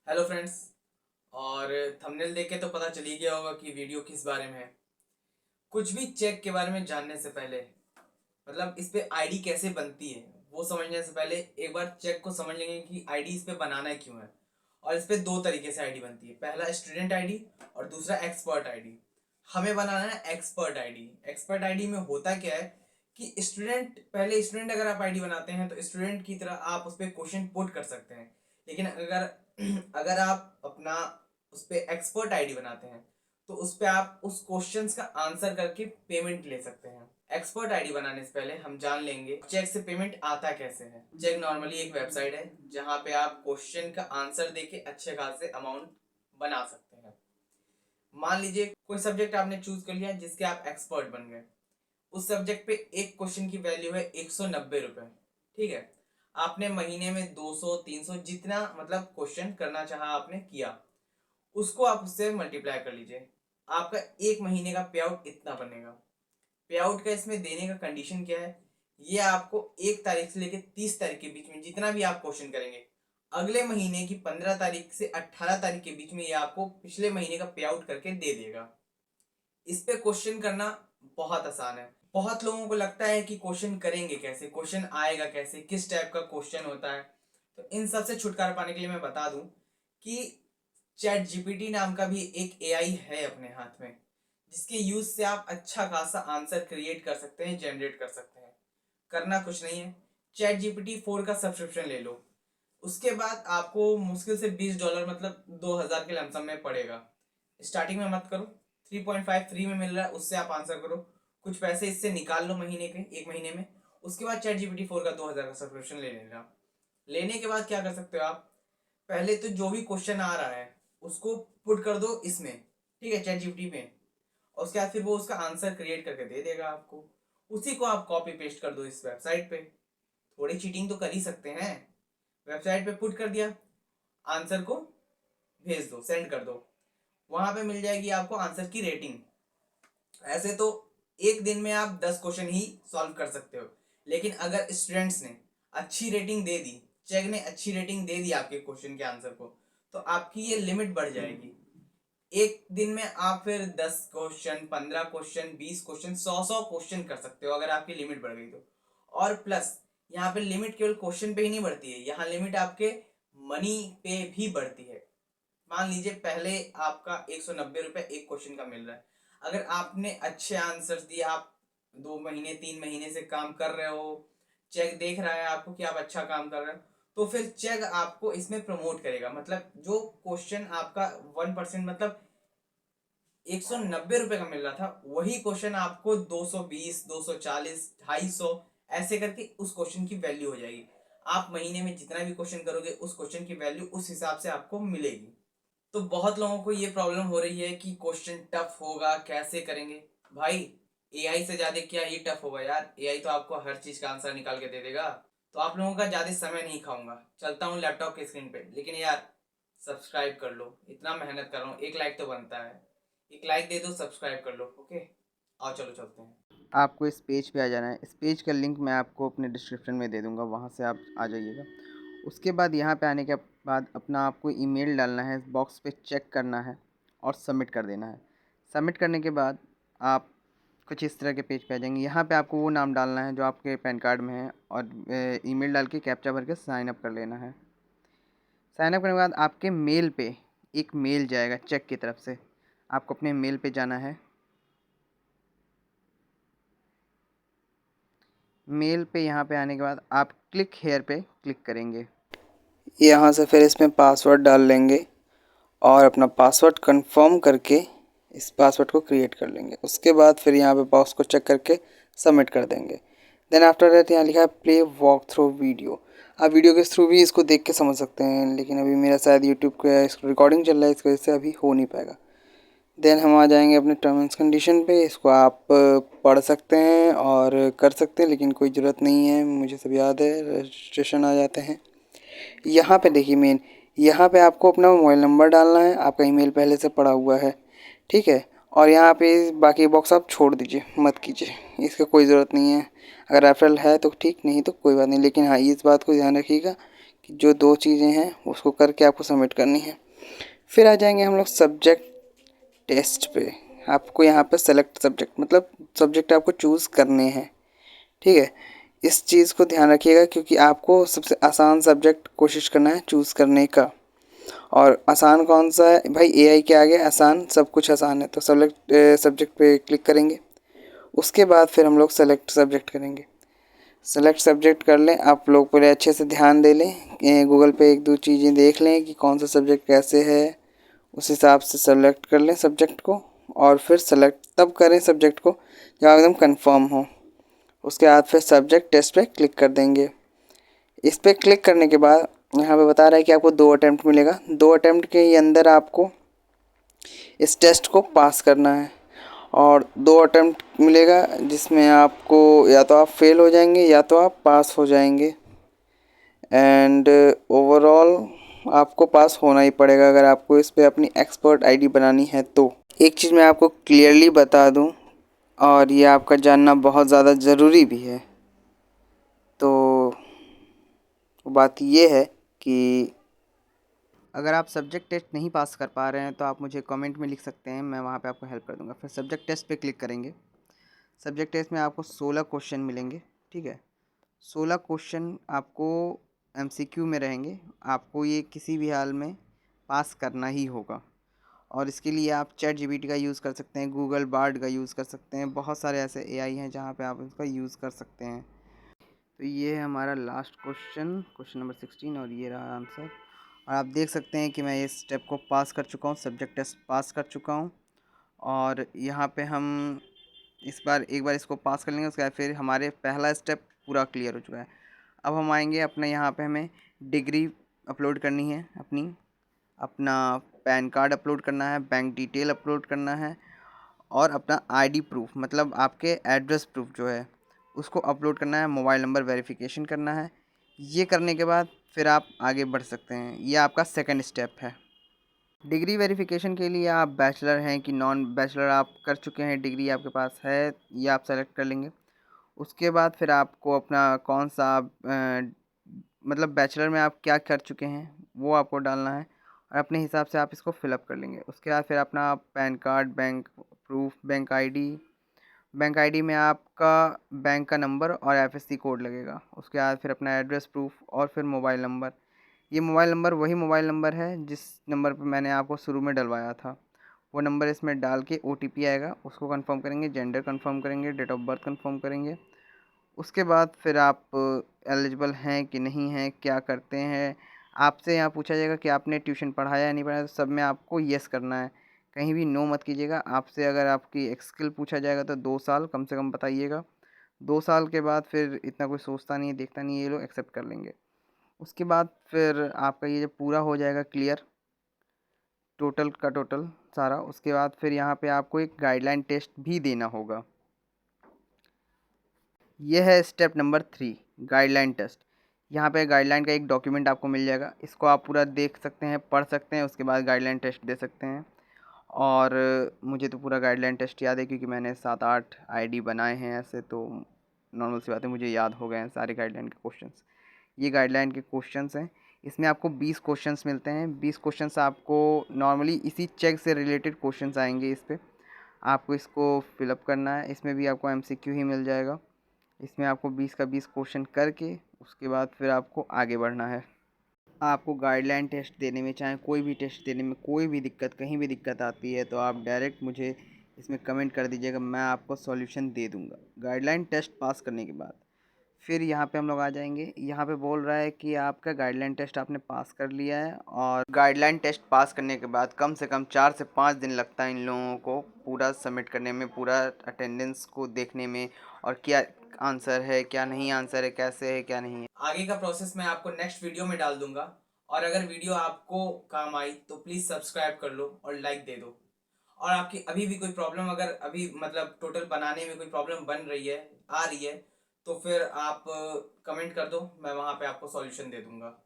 Hello friends. और thumbnail देख के तो पता चल ही गया होगा कि वीडियो किस बारे में है। कुछ भी चेक के बारे में जानने से पहले मतलब इस पे आईडी कैसे बनती है वो समझने से पहले एक बार चेक को समझ लेंगे कि आईडी इस पे बनाना क्यों है। और इस पे दो तरीके से आईडी बनती है, पहला स्टूडेंट आईडी और दूसरा एक्सपर्ट आईडी। हमें बनाना है एक्सपर्ट आईडी। एक्सपर्ट आईडी में होता क्या है कि स्टूडेंट अगर आप आईडी बनाते हैं तो स्टूडेंट की तरह आप उस पर क्वेश्चन पुट कर सकते हैं। लेकिन अगर अगर आप अपना उस पर एक्सपर्ट आईडी बनाते हैं तो उस पर आप उस क्वेश्चंस का आंसर करके पेमेंट ले सकते हैं। एक्सपर्ट आईडी बनाने से पहले हम जान लेंगे चेक से पेमेंट आता कैसे है। चेक नॉर्मली एक वेबसाइट है जहां पे आप क्वेश्चन का आंसर देके अच्छे खासे अमाउंट बना सकते हैं। मान लीजिए कोई सब्जेक्ट आपने चूज कर लिया जिसके आप एक्सपर्ट बन गए। उस सब्जेक्ट पे एक क्वेश्चन की वैल्यू है 190 रुपए। ठीक है, आपने महीने में 200 300 जितना मतलब क्वेश्चन करना चाहा आपने किया, उसको आप उससे मल्टीप्लाई कर लीजिए। आपका एक महीने का पे आउट इतना बनेगा। पे आउट का इसमें देने का कंडीशन क्या है, ये आपको 1 तारीख से लेकर 30 तारीख के बीच में जितना भी आप क्वेश्चन करेंगे, अगले महीने की 15 तारीख से 18 तारीख के बीच में ये आपको पिछले महीने का पे आउट करके दे देगा। इस पे क्वेश्चन करना बहुत आसान है। बहुत लोगों को लगता है कि क्वेश्चन करेंगे कैसे, क्वेश्चन आएगा कैसे, किस टाइप का क्वेश्चन होता है। तो इन सब से छुटकारा पाने के लिए मैं बता दूं कि चैट जीपीटी नाम का भी एक एआई है अपने हाथ में, जिसके यूज से आप अच्छा खासा आंसर क्रिएट कर सकते हैं, जनरेट कर सकते हैं। करना कुछ नहीं है, चैट जीपीटी 4 का सब्सक्रिप्शन ले लो। उसके बाद आपको मुश्किल से $20 मतलब 2000 के लमसम में पड़ेगा। स्टार्टिंग में मत करो, 3.5 फ्री में मिल रहा है, उससे आप आंसर करो। कुछ पैसे इससे निकाल लो महीने के, एक महीने में। उसके बाद चैट जीपीटी 4 का 2000 का सब्सक्रिप्शन ले लेना। लेने के बाद क्या कर सकते हो आप, पहले तो जो भी क्वेश्चन आ रहा है उसको पुट कर दो इसमें, ठीक है, चैट जीपीटी में। और उसके बाद फिर वो उसका आंसर क्रिएट करके दे देगा आपको। उसी को आप कॉपी पेस्ट कर दो इस वेबसाइट पे। थोड़ी चीटिंग तो कर ही सकते हैं। वेबसाइट पे पुट कर दिया, आंसर को भेज दो, सेंड कर दो। वहां पे मिल जाएगी आपको आंसर की रेटिंग। ऐसे तो एक दिन में आप 10 क्वेश्चन ही सॉल्व कर सकते हो, लेकिन अगर स्टूडेंट्स ने अच्छी रेटिंग दे दी, चेक ने अच्छी रेटिंग दे दी आपके क्वेश्चन के आंसर को, तो आपकी ये लिमिट बढ़ जाएगी। एक दिन में आप फिर 10 क्वेश्चन, 15 क्वेश्चन, 20 क्वेश्चन, 100 क्वेश्चन कर सकते हो अगर आपकी लिमिट बढ़ गई तो। और प्लस यहाँ पे लिमिट केवल क्वेश्चन पे ही नहीं बढ़ती है, यहाँ लिमिट आपके मनी पे भी बढ़ती है। मान लीजिए पहले आपका 190 रुपए एक क्वेश्चन का मिल रहा है। अगर आपने अच्छे आंसर्स दिए, आप 2 महीने 3 महीने से काम कर रहे हो, चेक देख रहा है आपको कि आप अच्छा काम कर रहे हो, तो फिर चेक आपको इसमें प्रमोट करेगा। मतलब जो क्वेश्चन आपका 1% मतलब 190 रुपए का मिल रहा था, वही क्वेश्चन आपको 220 240 250 ऐसे करके उस क्वेश्चन की वैल्यू हो जाएगी। आप महीने में जितना भी क्वेश्चन करोगे उस क्वेश्चन की वैल्यू उस हिसाब से आपको मिलेगी। तो बहुत लोगों को ये प्रॉब्लम हो रही है कि क्वेश्चन टफ होगा, कैसे करेंगे। भाई, एआई से ज्यादा क्या ही टफ होगा यार, एआई तो आपको हर चीज का आंसर निकाल के दे देगा। तो आप लोगों का ज्यादा समय नहीं खाऊंगा, चलता हूँ लैपटॉप के स्क्रीन पे। लेकिन यार, सब्सक्राइब कर लो, इतना मेहनत कर रहा हूँ, एक लाइक तो बनता है। एक लाइक दे दो, सब्सक्राइब कर लो, ओके। आओ चलो चलते हैं। आपको इस पेज पे आ जाना है। इस पेज का लिंक मैं आपको अपने डिस्क्रिप्शन में दे दूँगा, वहाँ से आप आ जाइएगा। उसके बाद यहाँ पे आने के बाद अपना आपको ईमेल डालना है, इस बॉक्स पे चेक करना है और सबमिट कर देना है। सबमिट करने के बाद आप कुछ इस तरह के पेज पे आ जाएंगे। यहाँ पे आपको वो नाम डालना है जो आपके पैन कार्ड में है और ईमेल डाल के कैप्चा भर के साइन अप कर लेना है। साइन अप करने के बाद आपके मेल पे एक मेल जाएगा चेक की तरफ से। आपको अपने मेल पे जाना है। मेल पे यहाँ पे आने के बाद आप क्लिक हेयर पे क्लिक करेंगे। यहाँ से फिर इसमें पासवर्ड डाल लेंगे और अपना पासवर्ड कंफर्म करके इस पासवर्ड को क्रिएट कर लेंगे। उसके बाद फिर यहाँ पे बॉक्स को चेक करके सबमिट कर देंगे। देन आफ्टर दैट यहाँ लिखा है प्ले वॉक थ्रू वीडियो। आप वीडियो के थ्रू भी इसको देख के समझ सकते हैं, लेकिन अभी मेरा शायद यूट्यूब का रिकॉर्डिंग चल रहा है, इस वजह से अभी हो नहीं पाएगा। देन हम आ जाएंगे अपने टर्म्स एंड कंडीशन पे। इसको आप पढ़ सकते हैं और कर सकते हैं, लेकिन कोई ज़रूरत नहीं है, मुझे सब याद है। रजिस्ट्रेशन आ जाते हैं। यहाँ पे देखिए मेन, यहाँ पे आपको अपना मोबाइल नंबर डालना है। आपका ईमेल पहले से पड़ा हुआ है, ठीक है। और यहाँ पे बाकी बॉक्स आप छोड़ दीजिए, मत कीजिए, इसका कोई ज़रूरत नहीं है। अगर रेफरल है तो ठीक, नहीं तो कोई बात नहीं। लेकिन हाँ, इस बात को ध्यान रखिएगा कि जो 2 चीज़ें हैं उसको करके आपको सबमिट करनी है। फिर आ जाएंगे हम लोग सब्जेक्ट टेस्ट पे। आपको यहाँ पे सेलेक्ट सब्जेक्ट मतलब सब्जेक्ट आपको चूज़ करने हैं, ठीक है। इस चीज़ को ध्यान रखिएगा क्योंकि आपको सबसे आसान सब्जेक्ट कोशिश करना है चूज़ करने का। और आसान कौन सा है भाई, एआई के आगे आसान सब कुछ आसान है। तो सेलेक्ट सब्जेक्ट पे क्लिक करेंगे। उसके बाद फिर हम लोग सेलेक्ट सब्जेक्ट करेंगे। सेलेक्ट सब्जेक्ट कर लें, आप लोग पहले अच्छे से ध्यान दे लें, गूगल पे 1-2 चीज़ें देख लें कि कौन सा सब्जेक्ट कैसे है, उस हिसाब से सेलेक्ट कर लें सब्जेक्ट को। और फिर सेलेक्ट तब करें सब्जेक्ट को जब एकदम कंफर्म हो। उसके बाद फिर सब्जेक्ट टेस्ट पे क्लिक कर देंगे। इस पर क्लिक करने के बाद यहाँ पे बता रहा है कि आपको 2 अटैम्प्ट मिलेगा। 2 अटैम्प्ट के अंदर आपको इस टेस्ट को पास करना है और 2 अटैम्प्ट मिलेगा जिसमें आपको या तो आप फेल हो जाएंगे या तो आप पास हो जाएंगे। एंड ओवरऑल आपको पास होना ही पड़ेगा अगर आपको इस पे अपनी एक्सपर्ट आईडी बनानी है तो। एक चीज़ मैं आपको क्लियरली बता दूं और ये आपका जानना बहुत ज़्यादा ज़रूरी भी है, तो बात ये है कि अगर आप सब्जेक्ट टेस्ट नहीं पास कर पा रहे हैं तो आप मुझे कमेंट में लिख सकते हैं, मैं वहाँ पे आपको हेल्प कर दूँगा। फिर सब्जेक्ट टेस्ट पे क्लिक करेंगे। सब्जेक्ट टेस्ट में आपको 16 क्वेश्चन मिलेंगे, ठीक है। 16 क्वेश्चन आपको एमसीक्यू में रहेंगे। आपको ये किसी भी हाल में पास करना ही होगा और इसके लिए आप चैट जीपीटी का यूज़ कर सकते हैं, गूगल बार्ड का यूज़ कर सकते हैं। बहुत सारे ऐसे एआई हैं जहाँ पे आप इसका यूज़ कर सकते हैं। तो ये है हमारा लास्ट क्वेश्चन, क्वेश्चन नंबर 16 और ये रहा आंसर। और आप देख सकते हैं कि मैं इस स्टेप को पास कर चुका हूँ, सब्जेक्ट टेस्ट पास कर चुका हूँ। और यहाँ पे हम इस बार एक बार इसको पास कर लेंगे, उसके बाद फिर हमारे पहला स्टेप पूरा क्लियर हो चुका है। अब हम आएंगे अपने यहाँ पे हमें डिग्री अपलोड करनी है अपनी, अपना पैन कार्ड अपलोड करना है, बैंक डिटेल अपलोड करना है और अपना आईडी प्रूफ मतलब आपके एड्रेस प्रूफ जो है उसको अपलोड करना है, मोबाइल नंबर वेरिफिकेशन करना है। ये करने के बाद फिर आप आगे बढ़ सकते हैं। ये आपका सेकंड स्टेप है। डिग्री वेरिफिकेशन के लिए आप बैचलर हैं कि नॉन बैचलर आप कर चुके हैं, डिग्री आपके पास है, ये आप सेलेक्ट कर लेंगे। उसके बाद फिर आपको अपना कौन सा मतलब बैचलर में आप क्या कर चुके हैं वो आपको डालना है और अपने हिसाब से आप इसको फिलअप कर लेंगे। उसके बाद फिर अपना pan card, bank proof, bank ID में आपका बैंक का नंबर और एफएससी कोड लगेगा। उसके बाद फिर अपना एड्रेस प्रूफ और फिर मोबाइल नंबर। ये मोबाइल नंबर वही मोबाइल नंबर है जिस नंबर पर मैंने आपको शुरू में डलवाया था, वो नंबर इसमें डाल के ओटीपी आएगा, उसको कंफर्म करेंगे, जेंडर कंफर्म करेंगे, डेट ऑफ बर्थ कंफर्म करेंगे। उसके बाद फिर आप एलिजिबल हैं कि नहीं हैं, क्या करते हैं, आपसे यहाँ पूछा जाएगा कि आपने ट्यूशन पढ़ाया या नहीं पढ़ाया, तो सब में आपको येस करना है, कहीं भी नो मत कीजिएगा। आपसे अगर आपकी स्किल पूछा जाएगा तो 2 साल कम से कम बताइएगा। 2 साल के बाद फिर इतना कोई सोचता नहीं है, देखता नहीं है, ये लोग एक्सेप्ट कर लेंगे। उसके बाद फिर आपका ये जब पूरा हो जाएगा क्लियर, टोटल का टोटल सारा, उसके बाद फिर यहाँ पे आपको एक गाइडलाइन टेस्ट भी देना होगा। यह है स्टेप नंबर 3, गाइडलाइन टेस्ट। यहाँ पे गाइडलाइन का एक डॉक्यूमेंट आपको मिल जाएगा, इसको आप पूरा देख सकते हैं, पढ़ सकते हैं, उसके बाद गाइडलाइन टेस्ट दे सकते हैं। और मुझे तो पूरा गाइडलाइन टेस्ट याद है क्योंकि मैंने 7-8 आईडी बनाए हैं ऐसे, तो नॉर्मल सी बात है, मुझे याद हो गए हैं सारे गाइडलाइन के क्वेश्चंस। ये गाइडलाइन के क्वेश्चंस हैं। इसमें आपको 20 क्वेश्चंस मिलते हैं। 20 क्वेश्चंस आपको नॉर्मली इसी चेक से रिलेटेड क्वेश्चंस आएंगे इस पे, आपको इसको फिलअप करना है। इसमें भी आपको एमसीक्यू ही मिल जाएगा। इसमें आपको 20 का 20 क्वेश्चन करके उसके बाद फिर आपको आगे बढ़ना है। आपको गाइडलाइन टेस्ट देने में, चाहे कोई भी टेस्ट देने में कोई भी दिक्कत, कहीं भी दिक्कत आती है तो आप डायरेक्ट मुझे इसमें कमेंट कर दीजिएगा, मैं आपको सॉल्यूशन दे दूँगा। गाइडलाइन टेस्ट पास करने के बाद फिर यहाँ पे हम लोग आ जाएंगे। यहाँ पे बोल रहा है कि आपका गाइडलाइन टेस्ट आपने पास कर लिया है और गाइडलाइन टेस्ट पास करने के बाद कम से कम 4 से 5 दिन लगता है इन लोगों को पूरा सबमिट करने में, पूरा अटेंडेंस को देखने में और क्या आंसर है, क्या नहीं आंसर है, कैसे है, क्या नहीं है। आगे का प्रोसेस मैं आपको नेक्स्ट वीडियो में डाल दूंगा। और अगर वीडियो आपको काम आई तो प्लीज़ सब्सक्राइब कर लो और लाइक दे दो। और आपकी अभी भी कोई प्रॉब्लम, अगर अभी मतलब टोटल बनाने में कोई प्रॉब्लम बन रही है, आ रही है, तो फिर आप कमेंट कर दो, मैं वहाँ पे आपको सॉल्यूशन दे दूंगा।